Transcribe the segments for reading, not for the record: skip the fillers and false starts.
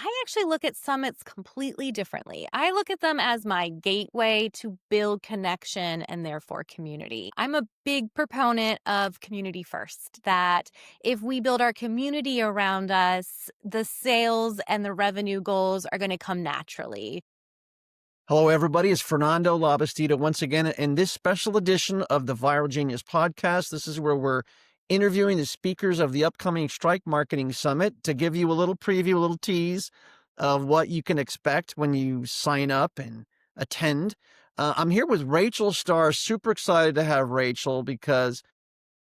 I actually look at summits completely differently. I look at them as my gateway to build connection and therefore community. I'm a big proponent of community first, that if we build our community around us, the sales and the revenue goals are going to come naturally. Hello, everybody. It's Fernando Labastida once again in this special edition of the Viral Genius podcast. This is where we're interviewing the speakers of the upcoming Strike Marketing Summit to give you a little preview, a little tease of what you can expect when you sign up and attend. I'm here with Rachel Starr. Super excited to have Rachel because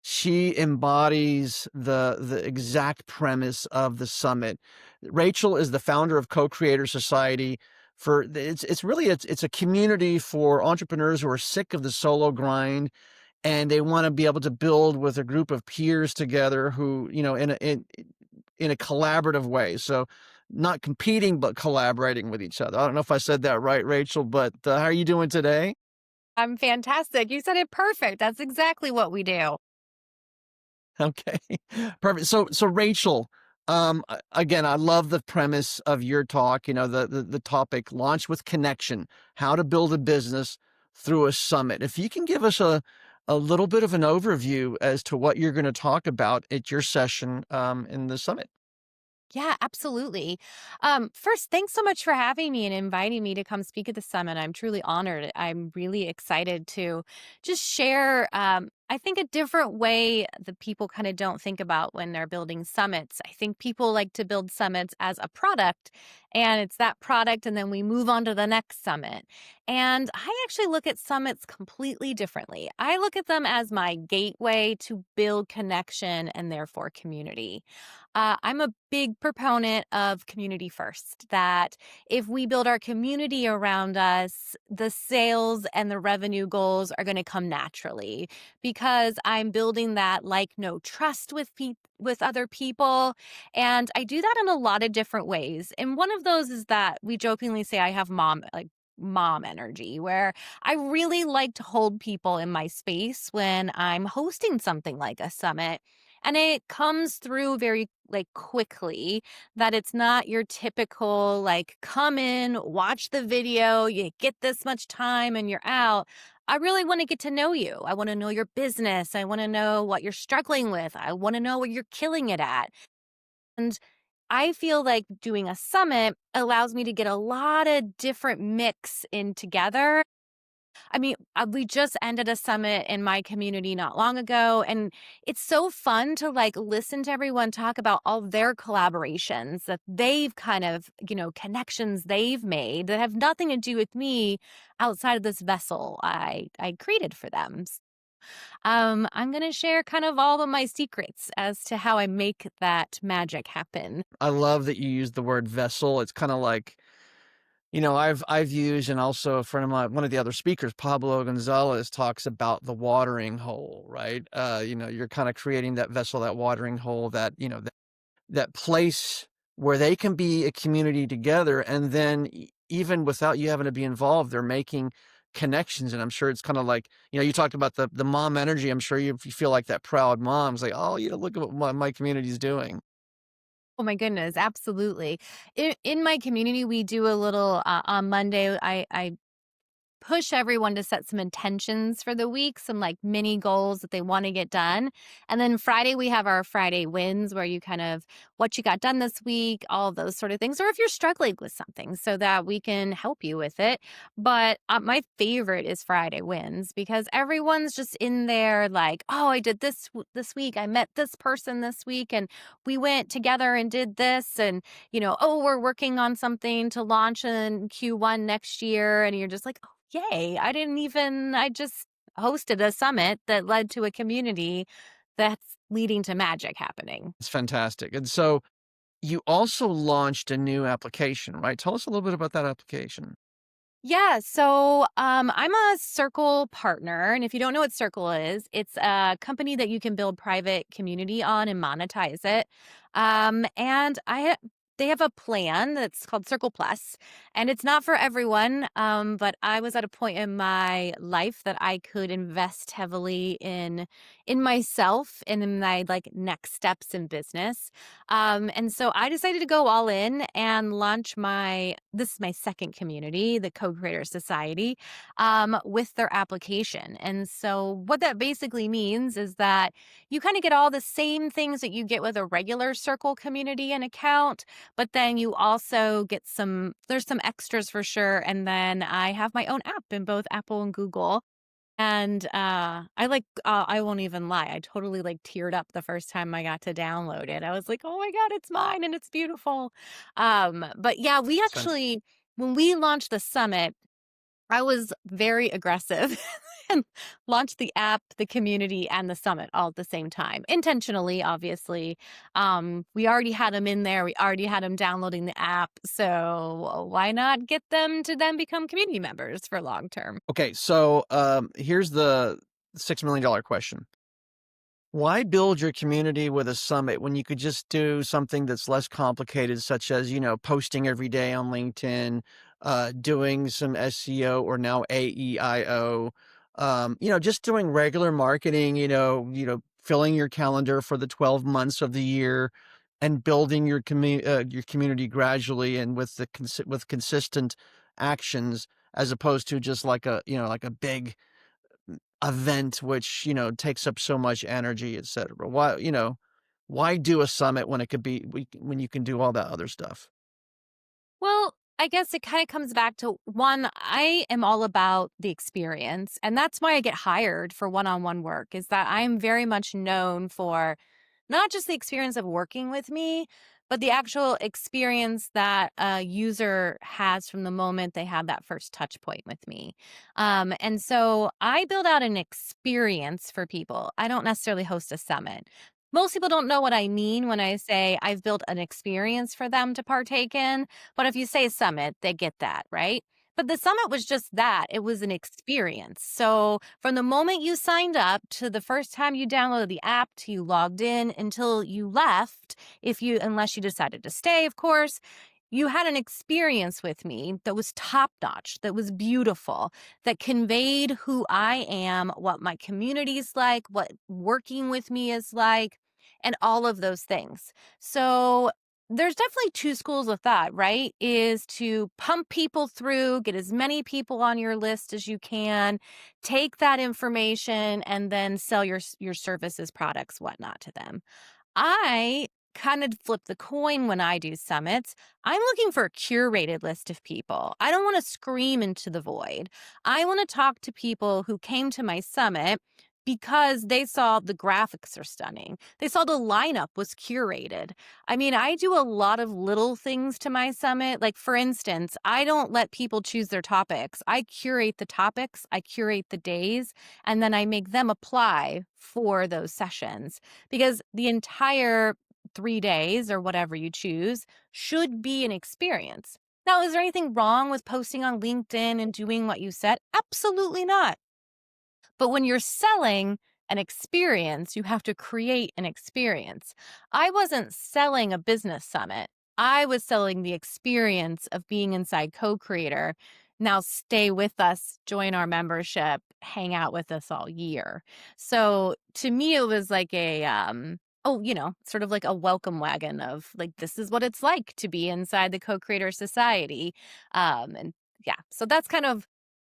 she embodies the exact premise of the summit. Rachel is the founder of CoCreator Society. It's a community for entrepreneurs who are sick of the solo grind and they want to be able to build with a group of peers together who, in a collaborative way. So not competing, but collaborating with each other. I don't know if I said that right, Rachel, but how are you doing today? I'm fantastic. You said it perfect. That's exactly what we do. Okay, perfect. So Rachel, again, I love the premise of your talk. The topic, launch with connection, how to build a business through a summit. If you can give us a little bit of an overview as to what you're going to talk about at your session in the summit. Yeah, absolutely. First, thanks so much for having me and inviting me to come speak at the summit. I'm truly honored. I'm really excited to just share, I think, a different way that people kind of don't think about when they're building summits. I think people like to build summits as a product, and it's that product, and then we move on to the next summit. And I actually look at summits completely differently. I look at them as my gateway to build connection and therefore community. I'm a big proponent of community first, that if we build our community around us, the sales and the revenue goals are going to come naturally because I'm building that like no trust with other people. And I do that in a lot of different ways. And one of those is that we jokingly say I have mom energy, where I really like to hold people in my space when I'm hosting something like a summit. And it comes through very quickly, that it's not your typical come in, watch the video, you get this much time and you're out. I really want to get to know you. I want to know your business. I want to know what you're struggling with. I want to know what you're killing it at. And I feel like doing a summit allows me to get a lot of different mix in together. I mean, we just ended a summit in my community not long ago, and it's so fun to listen to everyone talk about all their collaborations that they've kind of, connections they've made that have nothing to do with me outside of this vessel I created for them. I'm going to share kind of all of my secrets as to how I make that magic happen. I love that you use the word vessel. It's kind of like, I've used, and also a friend of mine, one of the other speakers, Pablo Gonzalez, talks about the watering hole, right? You're kind of creating that vessel, that watering hole, that place where they can be a community together. And then even without you having to be involved, they're making connections. And I'm sure it's kind of like, you talked about the mom energy. I'm sure you feel like that proud mom's like, oh, look at what my community's doing. Oh my goodness, absolutely. In my community, we do a little on Monday. I push everyone to set some intentions for the week, some mini goals that they want to get done. And then Friday, we have our Friday wins, where you kind of what you got done this week, all of those sort of things, or if you're struggling with something, so that we can help you with it. But my favorite is Friday wins, because everyone's just in there oh, I did this week. I met this person this week and we went together and did this. And, oh, we're working on something to launch in Q1 next year. And you're just like, yay, I just hosted a summit that led to a community that's leading to magic happening. It's fantastic. And so you also launched a new application, right? Tell us a little bit about that application. Yeah, so I'm a Circle partner. And if you don't know what Circle is, it's a company that you can build private community on and monetize it. And they have a plan that's called Circle Plus, and it's not for everyone. But I was at a point in my life that I could invest heavily in myself and in my like next steps in business. And so I decided to go all in and launch my this is my second community, the Co-Creator Society, with their application. And so what that basically means is that you kind of get all the same things that you get with a regular Circle community and account, but then you also get there's some extras for sure. And then I have my own app in both Apple and Google. And I won't even lie. I totally like teared up the first time I got to download it. I was like, oh my God, it's mine and it's beautiful. But yeah, we It's fantastic. actually, when we launched the summit, I was very aggressive and launched the app, the community, and the summit all at the same time. Intentionally, obviously. We already had them in there. We already had them downloading the app. So why not get them to then become community members for long term? Okay, so here's the $6 million question. Why build your community with a summit when you could just do something that's less complicated, such as, posting every day on LinkedIn, doing some SEO or now AEIO, just doing regular marketing, filling your calendar for the 12 months of the year and building your community gradually and with with consistent actions as opposed to just like a big event which, takes up so much energy, et cetera. Why do a summit when it could be when you can do all that other stuff? Well, I guess it kind of comes back to one, I am all about the experience. And that's why I get hired for one on one work, is that I'm very much known for not just the experience of working with me, but the actual experience that a user has from the moment they have that first touch point with me. And so I build out an experience for people. I don't necessarily host a summit. Most people don't know what I mean when I say I've built an experience for them to partake in. But if you say summit, they get that, right? But the summit was just that. It was an experience. So from the moment you signed up to the first time you downloaded the app to you logged in until you left, unless you decided to stay, of course, you had an experience with me that was top notch, that was beautiful, that conveyed who I am, what my community is like, what working with me is like, and all of those things. So there's definitely two schools of thought, right? Is to pump people through, get as many people on your list as you can, take that information, and then sell your services, products, whatnot to them. I kind of flip the coin when I do summits. I'm looking for a curated list of people. I don't want to scream into the void. I want to talk to people who came to my summit because they saw the graphics are stunning. They saw the lineup was curated. I mean, I do a lot of little things to my summit. Like, for instance, I don't let people choose their topics. I curate the topics, I curate the days, and then I make them apply for those sessions because the entire 3 days or whatever you choose should be an experience. Now, is there anything wrong with posting on LinkedIn and doing what you said? Absolutely not. But when you're selling an experience, you have to create an experience. I wasn't selling a business summit. I was selling the experience of being inside Co-Creator. Now stay with us, join our membership, hang out with us all year. So to me, it was like sort of like a welcome wagon of like, this is what it's like to be inside the Co-Creator Society. And yeah, so that's kind of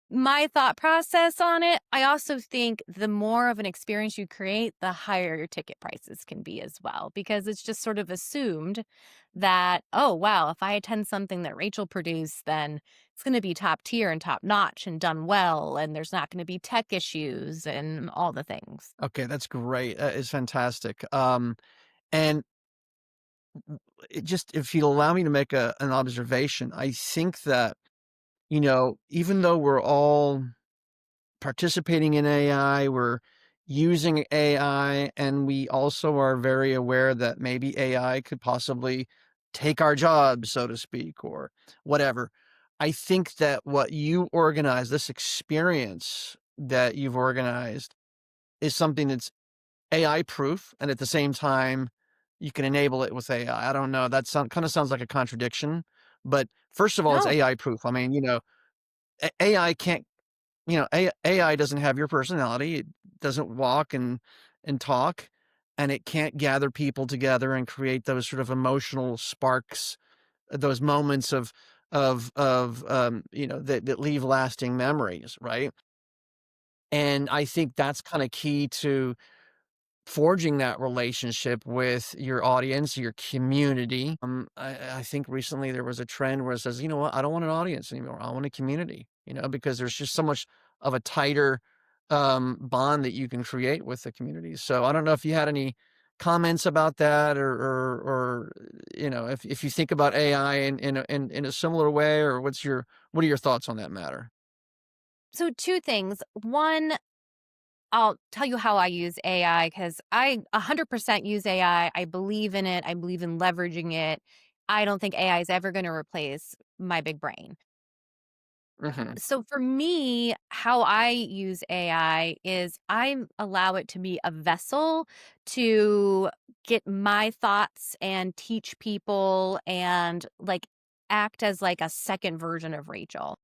my thought process on it. I also think the more of an experience you create, the higher your ticket prices can be as well, because it's just sort of assumed that, oh, wow, if I attend something that Rachel produced, then it's going to be top tier and top notch and done well. And there's not going to be tech issues and all the things. Okay, that's great. That is fantastic. And it just if you allow me to make an observation, I think that, even though we're all participating in AI, we're using AI, and we also are very aware that maybe AI could possibly take our jobs, so to speak, or whatever. I think that what you organize, this experience that you've organized, is something that's AI proof and at the same time you can enable it with AI. I don't know. That kind of sounds like a contradiction. But first of all, it's No. AI proof. I mean, AI can't, AI doesn't have your personality. It doesn't walk and talk, and it can't gather people together and create those sort of emotional sparks, those moments of that leave lasting memories, right? And I think that's kind of key to forging that relationship with your audience, your community. I think recently there was a trend where it says, you know what, I don't want an audience anymore. I want a community, because there's just so much of a tighter bond that you can create with the community. So I don't know if you had any comments about that, or if you think about AI in a similar way, or what are your thoughts on that matter? So, two things. One, I'll tell you how I use AI because I 100% use AI. I believe in it. I believe in leveraging it. I don't think AI is ever going to replace my big brain. Hmm. So for me, how I use AI is I allow it to be a vessel to get my thoughts and teach people and like act as like a second version of Rachel.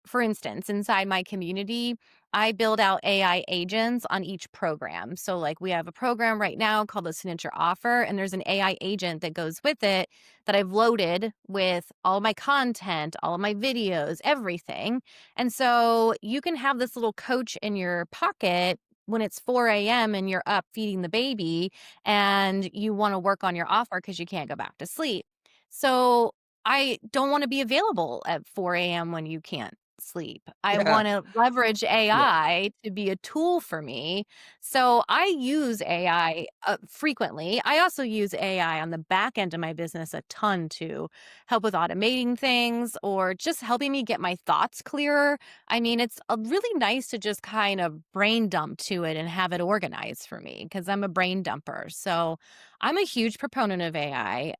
For instance, inside my community, I build out AI agents on each program. So, like, we have a program right now called the Signature Offer, and there's an AI agent that goes with it that I've loaded with all my content, all of my videos, everything. And so, you can have this little coach in your pocket when it's 4 a.m. and you're up feeding the baby and you want to work on your offer because you can't go back to sleep. So, I don't want to be available at 4 a.m. when you can't sleep. I Yeah. wanna leverage Yeah. AI to be a tool for me. So I use AI, frequently. I also use AI on the back end of my business a ton to help with automating things or just helping me get my thoughts clearer. I mean, it's, really nice to just kind of brain dump to it and have it organized for me because 'cause I'm a brain dumper. So I'm a huge proponent of AI.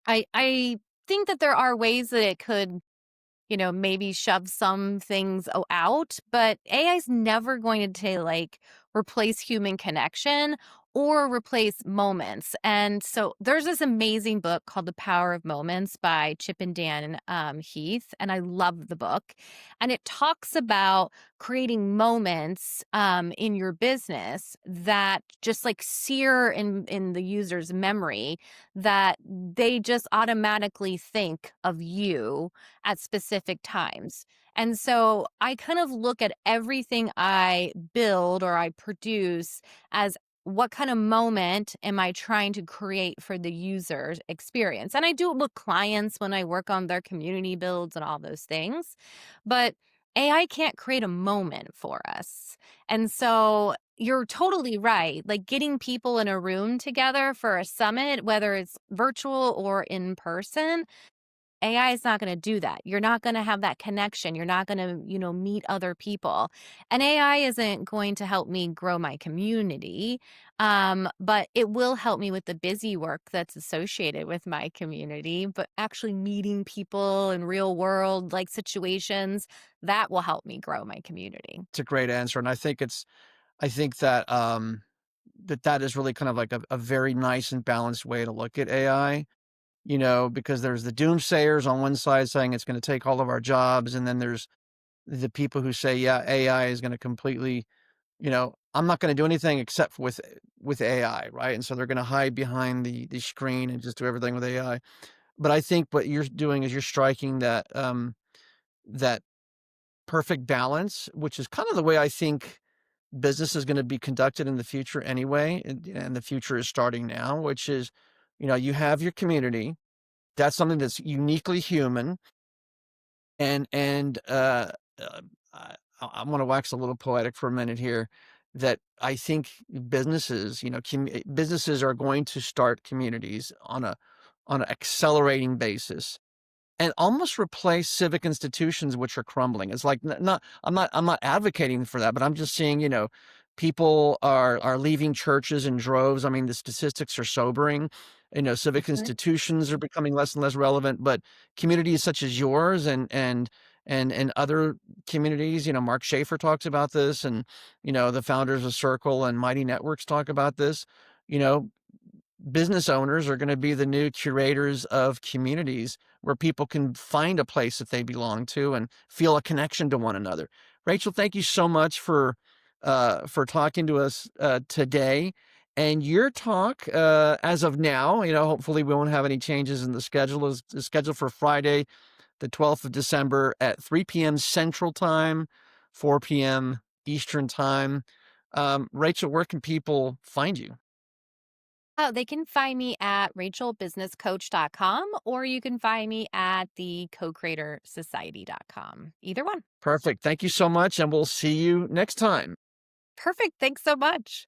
I think that there are ways that it could maybe shove some things out, but AI is never going to like replace human connection or replace moments. And so there's this amazing book called The Power of Moments by Chip and Dan Heath, and I love the book. And it talks about creating moments in your business that just like sear in the user's memory that they just automatically think of you at specific times. And so I kind of look at everything I build or I produce as what kind of moment am I trying to create for the user's experience? And I do it with clients when I work on their community builds and all those things. But AI can't create a moment for us. And so you're totally right. Like getting people in a room together for a summit, whether it's virtual or in person, AI is not going to do that. You're not going to have that connection. You're not going to, meet other people. And AI isn't going to help me grow my community, but it will help me with the busy work that's associated with my community. But actually meeting people in real world like situations that will help me grow my community. It's a great answer. And I think that, that is really kind of like a very nice and balanced way to look at AI, because there's the doomsayers on one side saying it's gonna take all of our jobs, and then there's the people who say, "Yeah, AI is gonna completely, I'm not gonna do anything except with AI," right? And so they're gonna hide behind the screen and just do everything with AI. But I think what you're doing is you're striking that perfect balance, which is kind of the way I think business is gonna be conducted in the future anyway, and the future is starting now, which is, you have your community. That's something that's uniquely human, and uh, I I'm gonna wax a little poetic for a minute here, that I think businesses are going to start communities on an accelerating basis and almost replace civic institutions which are crumbling. It's like not I'm not advocating for that, but I'm just seeing, people are leaving churches in droves. I mean, the statistics are sobering. Civic Mhm. institutions are becoming less and less relevant, but communities such as yours and other communities, Mark Schaefer talks about this, and the founders of Circle and Mighty Networks talk about this. You know, business owners are going to be the new curators of communities where people can find a place that they belong to and feel a connection to one another. Rachel, thank you so much for talking to us today. And your talk, as of now, hopefully we won't have any changes in the schedule, is scheduled for Friday, the 12th of December at 3 p.m. Central Time, 4 p.m. Eastern Time. Rachel, where can people find you? Oh, they can find me at rachelbusinesscoach.com, or you can find me at the CoCreator Society.com. Either one. Perfect. Thank you so much, and we'll see you next time. Perfect. Thanks so much.